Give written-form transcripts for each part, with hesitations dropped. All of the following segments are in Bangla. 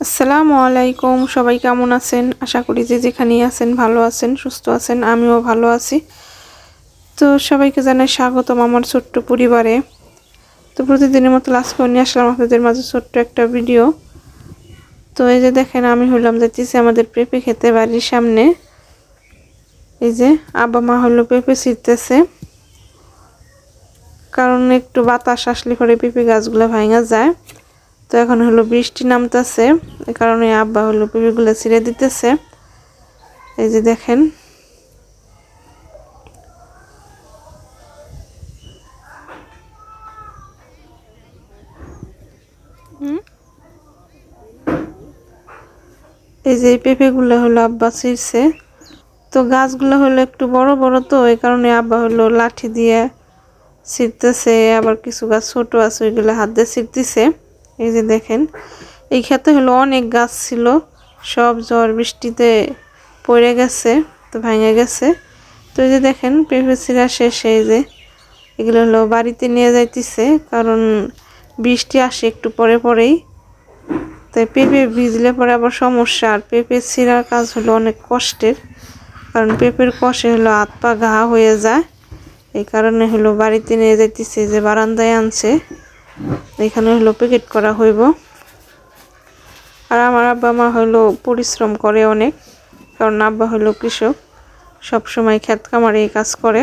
আসসালামু আলাইকুম, সবাই কেমন আছেন? আশা করি যে যেখানেই আছেন ভালো আছেন, সুস্থ আছেন। আমিও ভালো আছি। তো সবাইকে জানাই স্বাগতম আমার ছোট্ট পরিবারে। তো প্রতিদিনের মতো আজকেও নিয়ে আসলাম আপনাদের মাঝে ছোট্ট একটা ভিডিও। তো এই যে দেখেন, আমি হলাম যাচ্ছি আমাদের পেঁপে খেতে বাড়ির সামনে। এই যে আব্বা মা হলো পেঁপে ছিঁড়তেছে, কারণ একটু বাতাস আসলে পরে পেঁপে গাছগুলো ভাঙা যায়। তো এখন হলো বৃষ্টি নামতেছে, এই কারণে আব্বা হলো পেঁপেগুলো ছিঁড়ে দিতেছে। এই যে দেখেন, এই যে পেঁপেগুলো হলো আব্বা ছিঁড়ছে। তো গাছগুলো হলো একটু বড় বড়, তো এই কারণে আব্বা হলো লাঠি দিয়ে ছিঁড়তেছে। আবার কিছু গাছ ছোট আছে, ওইগুলো হাত দিয়ে ছিঁড়তেছে। এই যে দেখেন, এই ক্ষেতে হলো অনেক গাছ ছিল, সব ঝড় বৃষ্টিতে পড়ে গেছে, তো ভেঙে গেছে। তো এই যে দেখেন, পেঁপে ছিঁড়া শেষে এই যে এগুলো হলো বাড়িতে নিয়ে যাইতেছে, কারণ বৃষ্টি আসে একটু পরে পরেই। তাই পেঁপে ভিজলে পরে আবার সমস্যা। আর পেঁপে ছিঁড়ার কাজ হলো অনেক কষ্টের, কারণ পেঁপের কষে হলো হাত পা ঘা হয়ে যায়। এই কারণে হলো বাড়িতে নিয়ে যাইতেছে, যে বারান্দায় আনছে, এখানে হলো প্যাকেট করা হইব। আর আমার আব্বা মা হলো পরিশ্রম করে অনেক, কারণ আব্বা হলো কৃষক, সব সময় ক্ষেত খামারে এই কাজ করে।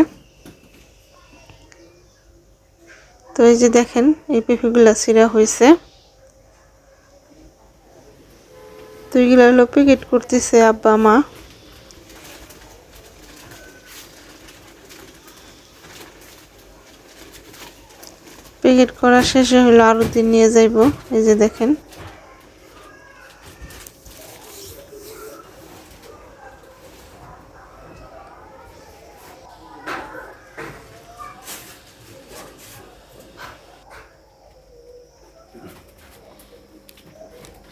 তো এই যে দেখেন, এই পেঁপেগুলা ছিঁড়া হয়েছে। তো এইগুলো হলো প্যাকেট করতেছে আব্বা মা। প্যাকেট করা শেষে হলো আরো দিন নিয়ে যাইব। এই যে দেখেন,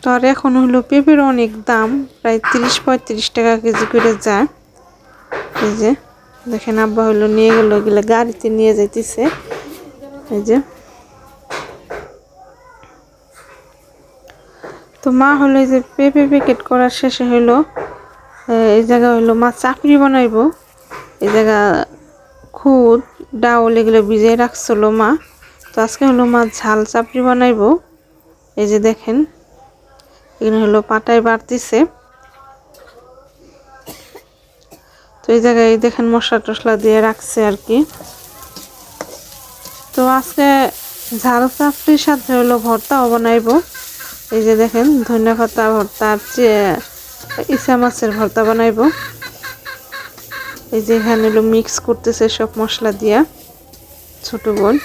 তো আর এখন হলো পেঁপের অনেক দাম, প্রায় 30-35 টাকা কেজি করে যায়। এই যে দেখেন, আব্বা হলো নিয়ে গেল, এগুলো গাড়িতে নিয়ে যাইতেছে। এই যে, তো মা হলো এই যে পেঁপে প্যাকেট করার শেষে হলো এই জায়গা হলো মা চাপড়ি বানাইবো। এই জায়গা খুদ ডাউল এগুলো ভিজিয়ে রাখছিল মা। তো আজকে হলো মা ঝাল চাপড়ি বানাইবো। এই যে দেখেন, এখানে হলো পাটায় বাড়তিছে। তো এই জায়গায় দেখেন মশলা টসলা দিয়ে রাখছে আর কি। তো আজকে ঝাল চাপড়ির সাথে হলো ভর্তাও বানাইবো। এই যে দেখেন, ধনিয়া পাতা ভর্তা আর ইসা মাছের ভর্তা বানাইবো। এই যে এখানে হলো মিক্স করতেছে সব মশলা দিয়া ছোট বোন।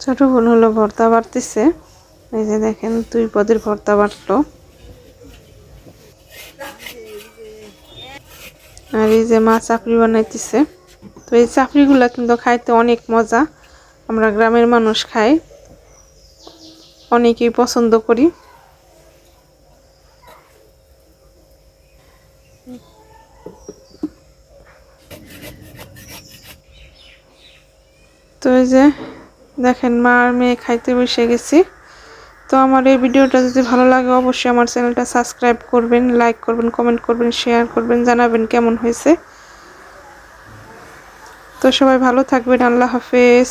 ছোট বোন হলো ভর্তা বাড়তেছে। এই যে দেখেন, 2 পদের ভর্তা বাটলো। আর এই যে মা চাপড়ি বানাইতেছে। তো এই চাপড়িগুলা কিন্তু খাইতে অনেক মজা, আমরা গ্রামের মানুষ খাই, অনেকেই পছন্দ করি। তো এই যে দেখেন, মা আর মেয়ে খাইতে বসে গেছি। তো আমার এই ভিডিওটা যদি ভালো লাগে, অবশ্যই আমার চ্যানেলটা সাবস্ক্রাইব করবেন, লাইক করবেন, কমেন্ট করবেন, শেয়ার করবেন, জানাবেন কেমন হয়েছে। তো সবাই ভালো থাকবেন, আল্লাহ হাফেজ।